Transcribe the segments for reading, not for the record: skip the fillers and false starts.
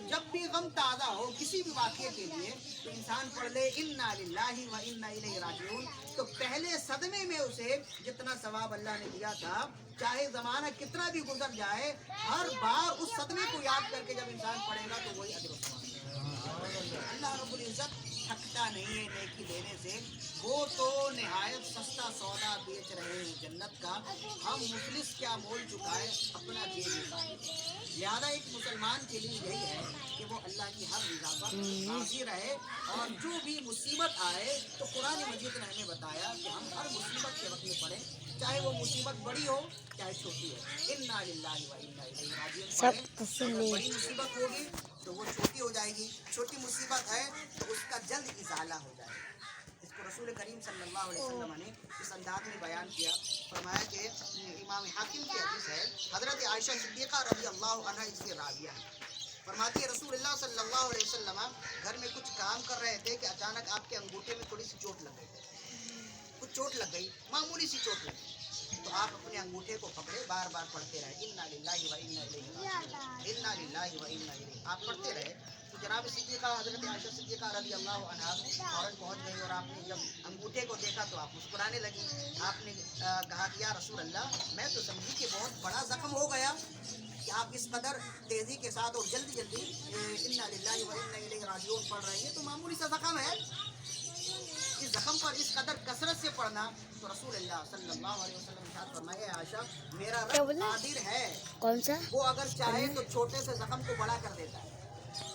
تو جب بھی غم تازہ ہو کسی بھی واقعے کے لیے تو انسان پڑھ لے انا للہ و انا الیہ راجعون، تو پہلے صدمے میں اسے جتنا ثواب اللہ نے دیا تھا، چاہے زمانہ کتنا بھی گزر جائے، ہر بار اس صدمے کو یاد کر کے جب انسان پڑھے گا تو وہی اجر و ثواب۔ اللہ رب العزت تھکتا نہیں ہے نیکی دینے سے، وہ تو نہایت سستا سودا بیچ رہے ہیں جنت کا، ہم مفلس کیا مول چکائے اپنا جیب نکالے۔ لہٰذا ایک مسلمان کے لیے یہی ہے کہ وہ اللہ کی ہر رضا پر راضی رہے، اور جو بھی مصیبت آئے تو قرآن مجید نے ہمیں بتایا کہ ہم ہر مصیبت کے وقت میں پڑھیں، چاہے وہ مصیبت بڑی ہو چاہے چھوٹی ہو، انا للہ و انا الیہ راجعون پڑھیں۔ اگر بڑی مصیبت ہوگی تو وہ چھوٹی ہو جائے گی، چھوٹی مصیبت ہے تو اس کا جلد ازالہ ہو جائے گا۔ اس کو رسول کریم صلی اللہ علیہ وسلم نے اس انداز میں بیان کیا، فرمایا کہ امام حاکم کی حدیث ہے، حضرت عائشہ صدیقہ رضی اللہ عنہا اس کی راویہ ہے، فرماتی ہے رسول اللہ صلی اللہ علیہ وسلم گھر میں کچھ کام کر رہے تھے کہ اچانک آپ کے انگوٹھے میں تھوڑی سی چوٹ لگ گئی، کچھ چوٹ لگ گئی، معمولی سی چوٹ لگ گئی، تو آپ اپنے انگوٹھے کو پکڑے بار بار پڑھتے رہے انا للہ و انا الیہ راجعون، انا للہ و انا الیہ، آپ پڑھتے رہے تو جناب صدیقہ حضرت عائشہ صدیقہ رضی اللہ عنہا فوراً پہنچ گئی، اور آپ نے جب انگوٹھے کو دیکھا تو آپ مسکرانے لگی، آپ نے کہا کہ یا رسول اللہ میں تو سمجھی کہ بہت بڑا زخم ہو گیا کہ آپ اس قدر تیزی کے ساتھ اور جلدی جلدی انا للہ و انا الیہ راجعون پڑھ رہی ہیں، تو معمولی سا زخم ہے، اس زخم پر اس قدر کثرت سے پڑھنا، تو رسول اللہ صلی اللہ علیہ وسلم ارشاد فرمائے عائشہ میرا رب قادر ہے، کون سا وہ اگر چاہے تو چھوٹے سے زخم کو بڑا کر دیتا ہے،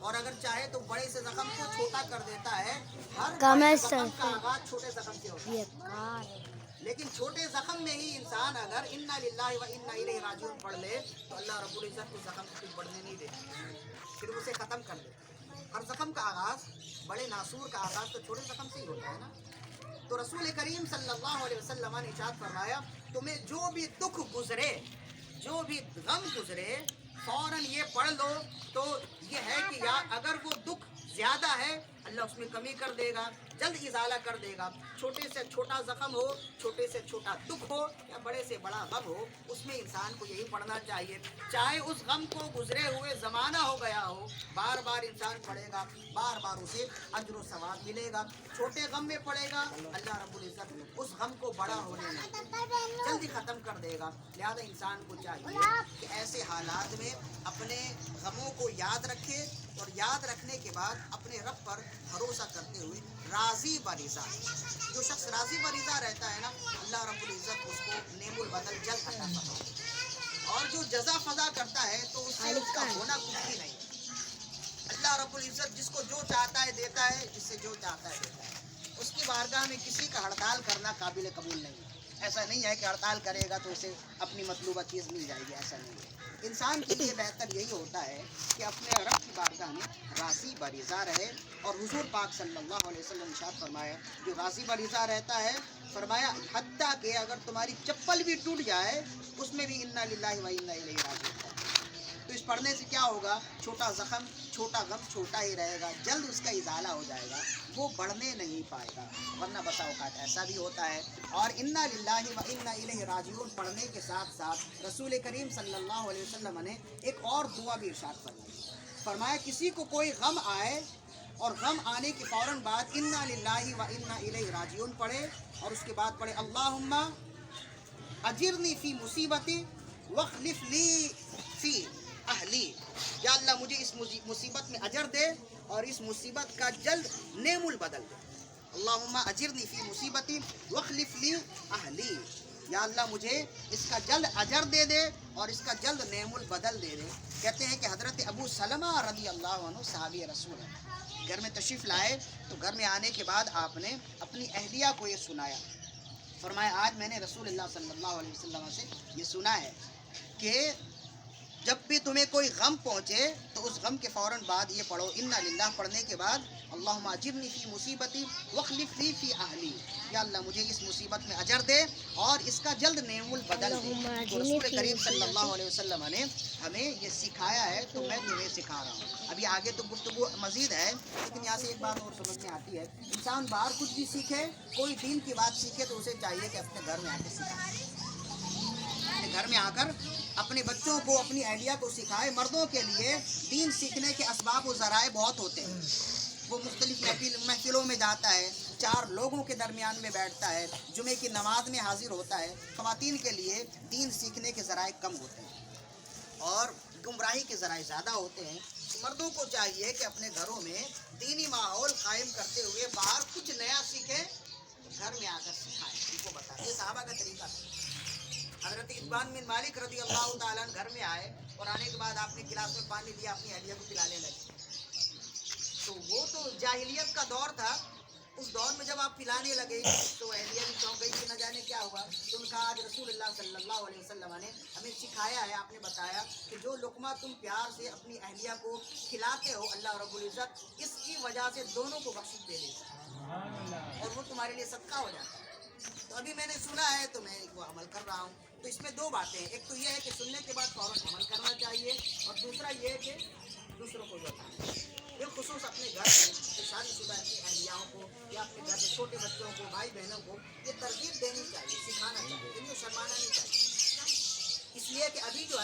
اور اگر چاہے تو بڑے سے زخم کو چھوٹا کر دیتا ہے، ہر بڑے زخم کا آغاز چھوٹے زخم سے ہوتا ہے، لیکن چھوٹے زخم میں ہی انسان اگر انا للہ و انا الیہ راجعون پڑھ لے تو اللہ رب العزت اس زخم کو بڑھنے نہیں دیتا، پھر اسے ختم کر دیتا۔ ہر زخم کا آغاز، بڑے ناسور کا آغاز تو چھوٹے زخم سے ہی ہوتا ہے نا۔ تو رسول کریم صلی اللہ علیہ وسلم نے ارشاد فرمایا تمہیں جو بھی دکھ گزرے، جو بھی غم گزرے، فوراً یہ پڑھ لو، تو یہ ہے کہ یا اگر وہ دکھ زیادہ ہے اللہ اس میں کمی کر دے گا، جلد ازالہ کر دے گا، چھوٹے سے چھوٹا زخم ہو، چھوٹے سے چھوٹا دکھ ہو یا بڑے سے بڑا غم ہو، اس میں انسان کو یہی پڑھنا چاہیے، چاہے اس غم کو گزرے ہوئے زمانہ ہو گیا ہو، بار بار انسان پڑھے گا، بار بار اسے اجر و ثواب ملے گا، چھوٹے غم میں پڑھے گا اللہ رب العزت اس غم کو بڑا ہونے میں جلدی ختم کر دے گا۔ لہذا انسان کو چاہیے کہ ایسے حالات میں اپنے غموں کو یاد رکھے، اور یاد رکھنے کے بعد اپنے رب پر بھروسہ کرتے ہوئے راضی برضا، جو شخص راضی برضا رہتا ہے نا اللہ رب العزت اس کو نعم البدل جلد عطا فرماتا ہے، اور جو جزا فضا کرتا ہے تو اس سے اس کا ہونا کچھ بھی نہیں، اللہ رب العزت جس کو جو چاہتا ہے دیتا ہے، جس سے جو چاہتا ہے دیتا ہے، اس کی بارگاہ میں کسی کا ہڑتال کرنا قابل قبول نہیں ہے، ایسا نہیں ہے کہ ہڑتال کرے گا تو اسے اپنی مطلوبہ چیز مل جائے گی، ایسا نہیں ہے۔ انسان کے لیے بہتر یہی ہوتا ہے کہ اپنے رب کی بارگاہ میں راضی برضا رہے، اور حضور پاک صلی اللہ علیہ وسلم ارشاد فرمایا جو راضی برضا رہتا ہے، فرمایا حتیٰ کہ اگر تمہاری چپل بھی ٹوٹ جائے اس میں بھی انا للہ و انا الیہ راجعون۔ تو اس پڑھنے سے کیا ہوگا، چھوٹا زخم چھوٹا غم چھوٹا ہی رہے گا، جلد اس کا ازالہ ہو جائے گا، وہ بڑھنے نہیں پائے گا، ورنہ بسا اوقات ایسا بھی ہوتا ہے۔ اور انا للہ و انا الیہ راجعون پڑھنے کے ساتھ ساتھ رسول کریم صلی اللہ علیہ وسلم نے ایک اور دعا بھی ارشاد فرمائی، فرمایا کسی کو کوئی غم آئے اور غم آنے کے فوراً بعد انا للہ و انا الیہ راجعون پڑھے، اور اس کے بعد پڑھے اللہم اجرنی فی مصیبتی واخلف لی فی اہلی، یا اللہ مجھے اس مصیبت میں اجر دے اور اس مصیبت کا جلد نعم البدل دے، اللہم اجرنی فی مصیبتی واخلف لی اہلی، یا اللہ مجھے اس کا جلد اجر دے دے اور اس کا جلد نعم البدل دے دے۔ کہتے ہیں کہ حضرت ابو سلمہ رضی اللہ عنہ صحابی رسول ہیں، گھر میں تشریف لائے تو گھر میں آنے کے بعد آپ نے اپنی اہلیہ کو یہ سنایا، فرمایا آج میں نے رسول اللہ صلی اللہ علیہ وسلم سے یہ سنا ہے کہ جب بھی تمہیں کوئی غم پہنچے تو اس غم کے فوراً بعد یہ پڑھو انا للہ، پڑھنے کے بعد اللہم اجرنی فی مصیبتی واخلف لی فی اہلی، یا اللہ مجھے اس مصیبت میں اجر دے اور اس کا جلد نعم البدل دے۔ تو رسول کریم صلی اللہ علیہ وسلم نے ہمیں یہ سکھایا ہے تو میں تمہیں سکھا رہا ہوں۔ ابھی آگے تو گفتگو مزید ہے، لیکن یہاں سے ایک بات اور سمجھ میں آتی ہے، انسان باہر کچھ بھی سیکھے، کوئی دین کی بات سیکھے تو اسے چاہیے کہ اپنے گھر میں آ کے سیکھے، اپنے گھر میں آ کر اپنے بچوں کو اپنی اہلیہ کو سکھائے. مردوں کے لیے دین سیکھنے کے اسباب و ذرائع بہت ہوتے ہیں. وہ مختلف محفلوں میں جاتا ہے, 4 لوگوں کے درمیان میں بیٹھتا ہے, جمعے کی نماز میں حاضر ہوتا ہے. خواتین کے لیے دین سیکھنے کے ذرائع کم ہوتے ہیں اور گمراہی کے ذرائع زیادہ ہوتے ہیں. مردوں کو چاہیے کہ اپنے گھروں میں دینی ماحول قائم کرتے ہوئے باہر کچھ نیا سیکھیں, گھر میں آ کر سکھائیں, ان کو بتائیں. یہ صحابہ کا طریقہ تھا. حضرت اتبان بن مالک رضی اللہ تعالیٰ گھر میں آئے اور آنے کے بعد آپ نے گلاس میں پانی لیا, اپنی اہلیہ کو پلانے لگے. تو وہ تو جاہلیت کا دور تھا. اس دور میں جب آپ پلانے لگے تو اہلیہ بھی چونک گئی کہ نہ جانے کیا ہوا. تو ان کا آج رسول اللہ صلی اللہ علیہ وسلم نے ہمیں سکھایا ہے, آپ نے بتایا کہ جو لقمہ تم پیار سے اپنی اہلیہ کو کھلاتے ہو, اللہ رب العزت اس کی وجہ سے دونوں کو بخشش دے دیتا ہے اور وہ تمہارے لیے صدقہ ہو جاتا ہے. تو ابھی میں نے سنا ہے تو میں وہ عمل کر رہا ہوں. تو اس میں 2 باتیں ہیں. ایک تو یہ ہے کہ سننے کے بعد فوراً عمل کرنا چاہیے, اور دوسرا یہ ہے کہ دوسروں کو بتانا. بالخصوص اپنے گھر میں شادی شدہ اپنی اہلیاؤں کو یا اپنے گھر میں چھوٹے بچوں کو, بھائی بہنوں کو یہ ترغیب دینی چاہیے, سکھانا چاہیے, ان کو شرمانا نہیں چاہیے. اس لیے کہ ابھی جو